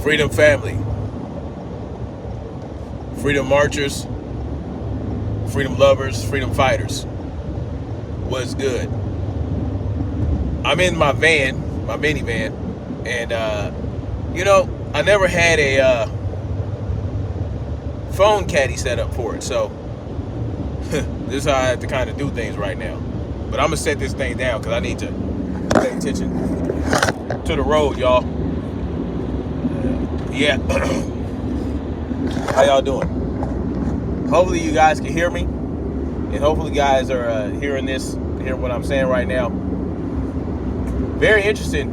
Freedom family, freedom marchers, freedom lovers, freedom fighters. What's good? I'm in my van, my minivan, and I never had a phone caddy set up for it, so this is how I have to kind of do things right now. But I'm gonna set this thing down because I need to pay attention to the road, y'all. Yeah. How y'all doing? Hopefully you guys can hear me, and hopefully you guys are hearing what I'm saying right now. Very interesting.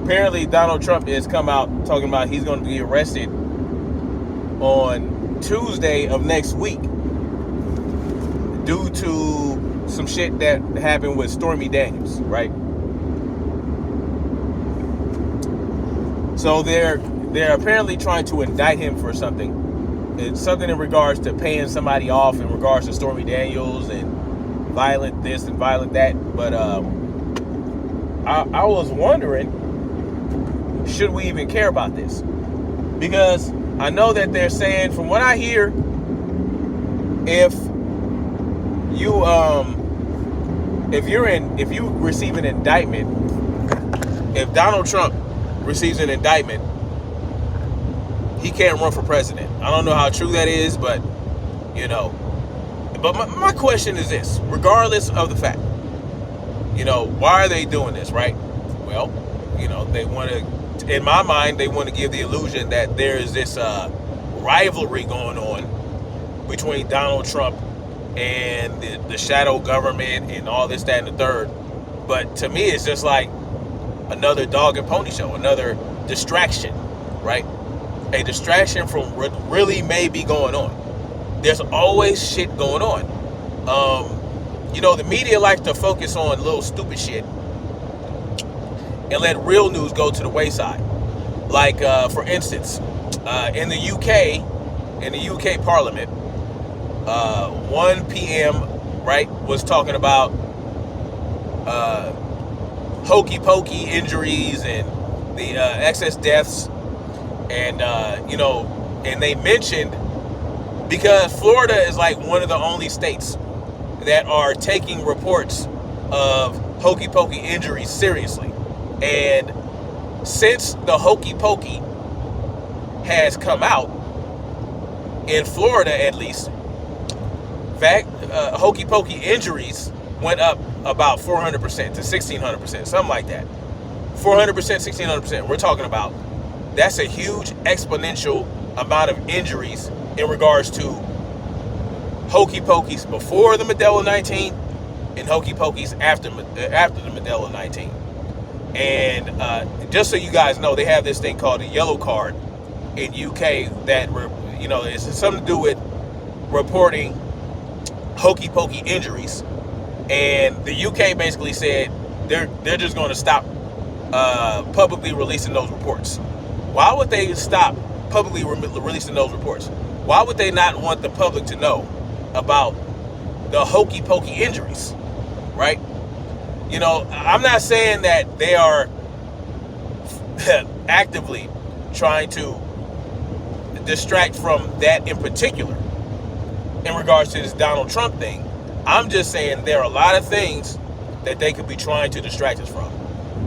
Apparently Donald Trump has come out talking about he's going to be arrested on Tuesday of next week due to some shit that happened with Stormy Daniels, right? So they're apparently trying to indict him for something. It's something in regards to paying somebody off in regards to Stormy Daniels and violent this and violent that. But I was wondering, should we even care about this? Because I know that they're saying, from what I hear, if you receive an indictment, if Donald Trump receives an indictment, he can't run for president. I don't know how true that is, but But my question is this, regardless of the fact, why are they doing this, right? Well, they want to, in my mind, they want to give the illusion that there is this rivalry going on between Donald Trump and the shadow government and all this, that, and the third. But to me, it's just like another dog and pony show, another distraction, right? A distraction from what really may be going on. There's always shit going on. The media likes to focus on little stupid shit and let real news go to the wayside. Like, for instance, in the UK Parliament, 1 p.m., right, was talking about hokey pokey injuries and the excess deaths, and and they mentioned, because Florida is like one of the only states that are taking reports of hokey pokey injuries seriously. And since the hokey pokey has come out, in Florida at least, hokey pokey injuries went up about 400% to 1,600%, something like that. 400%, 1,600%. We're talking about, that's a huge exponential amount of injuries in regards to hokey pokeys before the Modelo 19 and hokey pokeys after the Modelo 19. And just so you guys know, they have this thing called a yellow card in UK that, it's something to do with reporting hokey pokey injuries. And the UK basically said they're just going to stop publicly releasing those reports. Why would they stop publicly releasing those reports? Why would they not want the public to know about the hokey pokey injuries, right? I'm not saying that they are actively trying to distract from that in particular in regards to this Donald Trump thing. I'm just saying there are a lot of things that they could be trying to distract us from.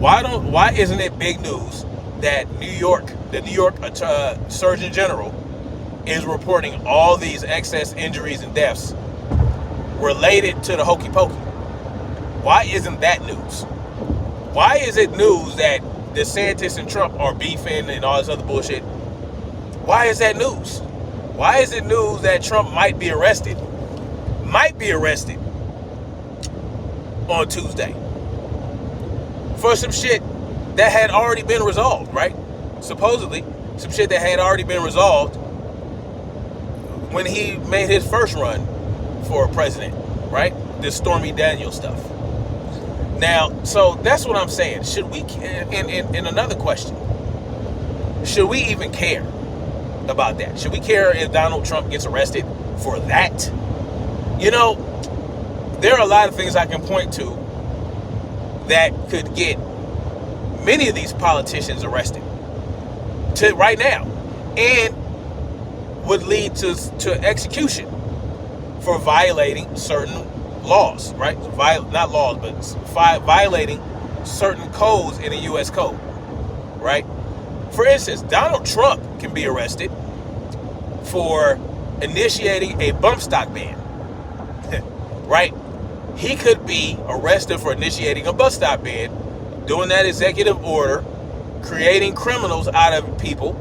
Why isn't it big news that the New York Surgeon General is reporting all these excess injuries and deaths related to the hokey pokey? Why isn't that news? Why is it news that DeSantis and Trump are beefing and all this other bullshit? Why is that news? Why is it news that Trump might be arrested on Tuesday for some shit that had already been resolved, right? Supposedly, some shit that had already been resolved when he made his first run for president, right? This Stormy Daniels stuff. Now, so that's what I'm saying. Should we, in another question, should we even care about that? Should we care if Donald Trump gets arrested for that? There are a lot of things I can point to that could get many of these politicians arrested to right now, and would lead to execution for violating certain laws, right? Not laws, but violating certain codes in the U.S. code, right? For instance, Donald Trump can be arrested for initiating a bump stock ban, right? He could be arrested for initiating a bump stock ban, doing that executive order, creating criminals out of people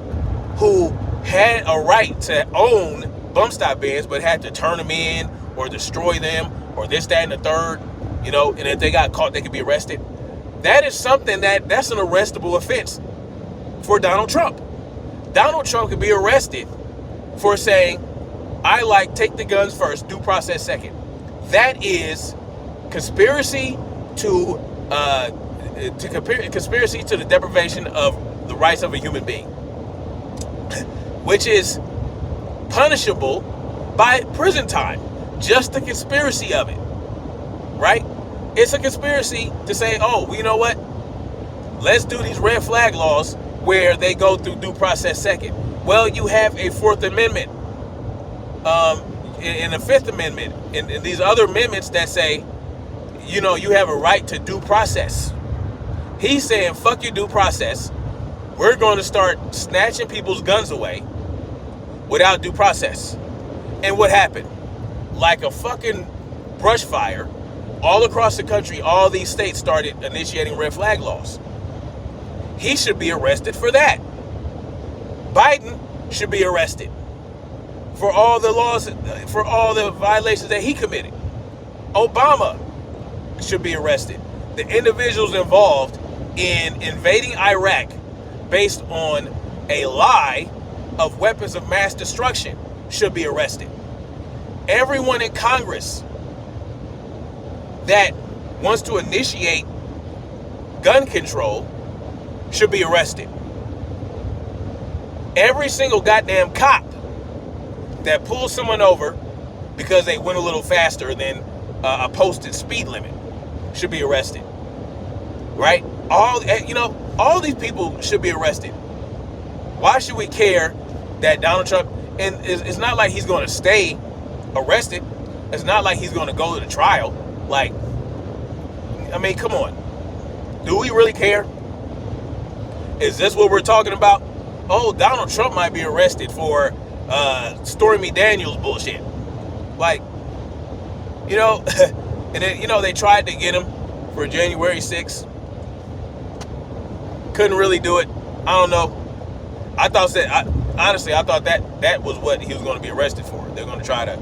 who had a right to own bump stock bans, but had to turn them in or destroy them or this, that, and the third, you know, and if they got caught, they could be arrested. That is something that's an arrestable offense for Donald Trump. Donald Trump could be arrested for saying, take the guns first, due process second. That is conspiracy to conspiracy to the deprivation of the rights of a human being, which is punishable by prison time. Just the conspiracy of it, right? It's a conspiracy to say, oh, you know what? Let's do these red flag laws where they go through due process second. Well, you have a Fourth Amendment, and a Fifth Amendment, and these other amendments that say, you know, you have a right to due process. He's saying, fuck your due process. We're going to start snatching people's guns away without due process. And what happened? Like a fucking brush fire, all across the country, all these states started initiating red flag laws. He should be arrested for that. Biden should be arrested for all the laws, for all the violations that he committed. Obama should be arrested. The individuals involved in invading Iraq based on a lie of weapons of mass destruction should be arrested. Everyone in Congress that wants to initiate gun control should be arrested. Every single goddamn cop that pulls someone over because they went a little faster than a posted speed limit should be arrested, right? All these people should be arrested. Why should we care that Donald Trump, and it's not like he's going to stay arrested. It's not like he's going to go to the trial. Like, I mean, come on. Do we really care? Is this what we're talking about? Oh, Donald Trump might be arrested for Stormy Daniels bullshit. Like, you know, and then, you know, they tried to get him for January 6th. Couldn't really do it. I don't know. Honestly, I thought that was what he was going to be arrested for. They're going to try to,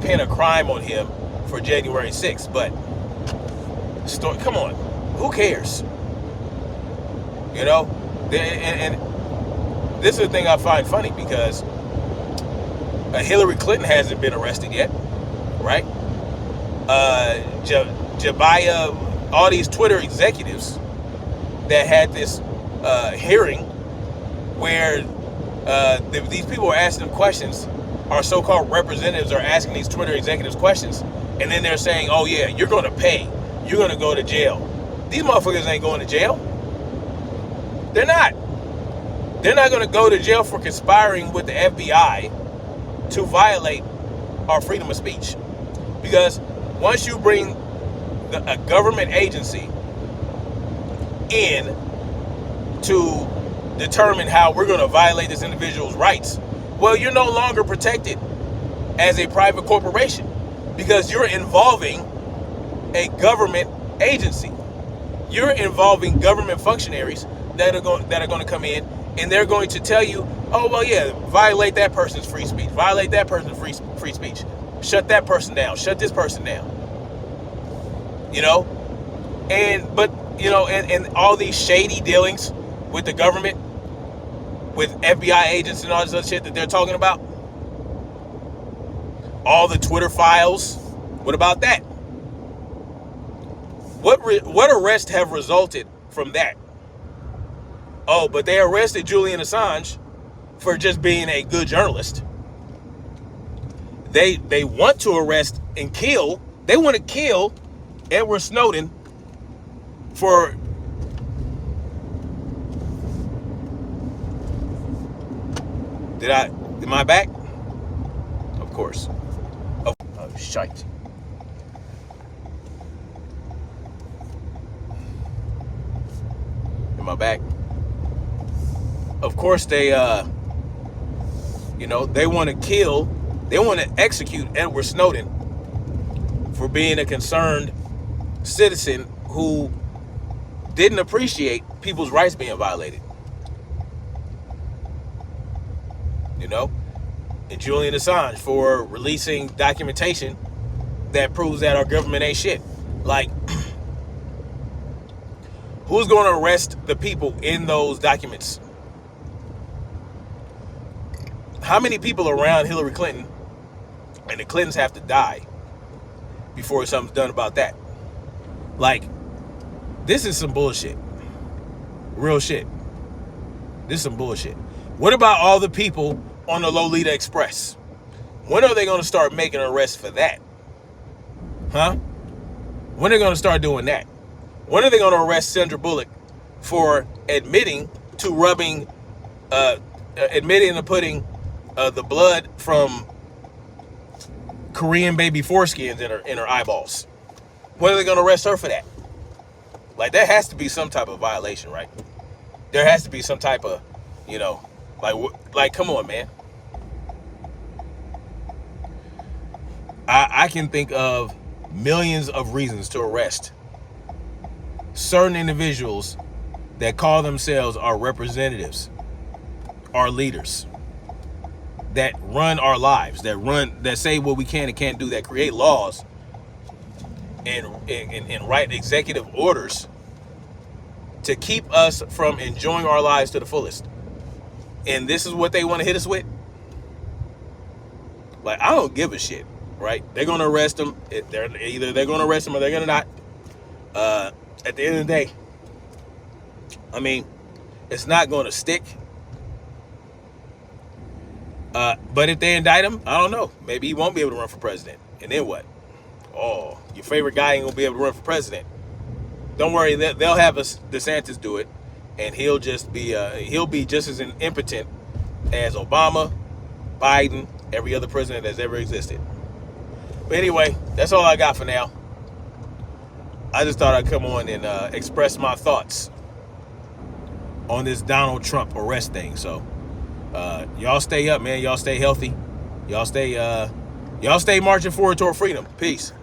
pin a crime on him for January 6th. But, come on. Who cares? You know? And this is the thing I find funny, because Hillary Clinton hasn't been arrested yet, right? Jabaya, all these Twitter executives that had this hearing where these people are asking them questions. Our so-called representatives are asking these Twitter executives questions, and then they're saying, oh yeah, you're going to pay. You're going to go to jail. These motherfuckers ain't going to jail. They're not. They're not going to go to jail for conspiring with the FBI to violate our freedom of speech. Because once you bring a government agency in to determine how we're going to violate this individual's rights, well, you're no longer protected as a private corporation, because you're involving a government agency. You're involving government functionaries that are going to come in, and they're going to tell you, oh, well, yeah, violate that person's free speech, violate that person's free speech, shut that person down, shut this person down. And all these shady dealings with the government, with FBI agents and all this other shit that they're talking about, all the Twitter files, what about that? What arrests have resulted from that? Oh, but they arrested Julian Assange for just being a good journalist. They want to arrest and kill. They want to kill Edward Snowden for Am I back? Of course. Oh, shite. Am I back? Of course they they want to execute Edward Snowden for being a concerned citizen who didn't appreciate people's rights being violated. And Julian Assange for releasing documentation that proves that our government ain't shit. Like, who's going to arrest the people in those documents? How many people around Hillary Clinton and the Clintons have to die before something's done about that? Like, this is some bullshit. Real shit. This is some bullshit. What about all the people on the Lolita Express? When are they going to start making arrests for that? Huh? When are they going to start doing that? When are they going to arrest Sandra Bullock for admitting to putting the blood from Korean baby foreskins in her eyeballs? When are they going to arrest her for that? Like, there has to be some type of violation, right? There has to be some type of, like, come on, man. I can think of millions of reasons to arrest certain individuals that call themselves our representatives, our leaders, that run our lives, that say what we can and can't do, that create laws and write executive orders to keep us from enjoying our lives to the fullest. And this is what they want to hit us with? Like, I don't give a shit, right? They're going to arrest them. Either they're going to arrest them or they're going to not. At the end of the day, I mean, it's not going to stick. But if they indict him, I don't know. Maybe he won't be able to run for president. And then what? Oh, your favorite guy ain't going to be able to run for president. Don't worry, they'll have DeSantis do it, and he'll be just as impotent as Obama, Biden, every other president that's ever existed. But anyway, that's all I got for now. I just thought I'd come on and express my thoughts on this Donald Trump arrest thing. So y'all stay up, man. Y'all stay healthy. Y'all stay marching forward toward freedom. Peace.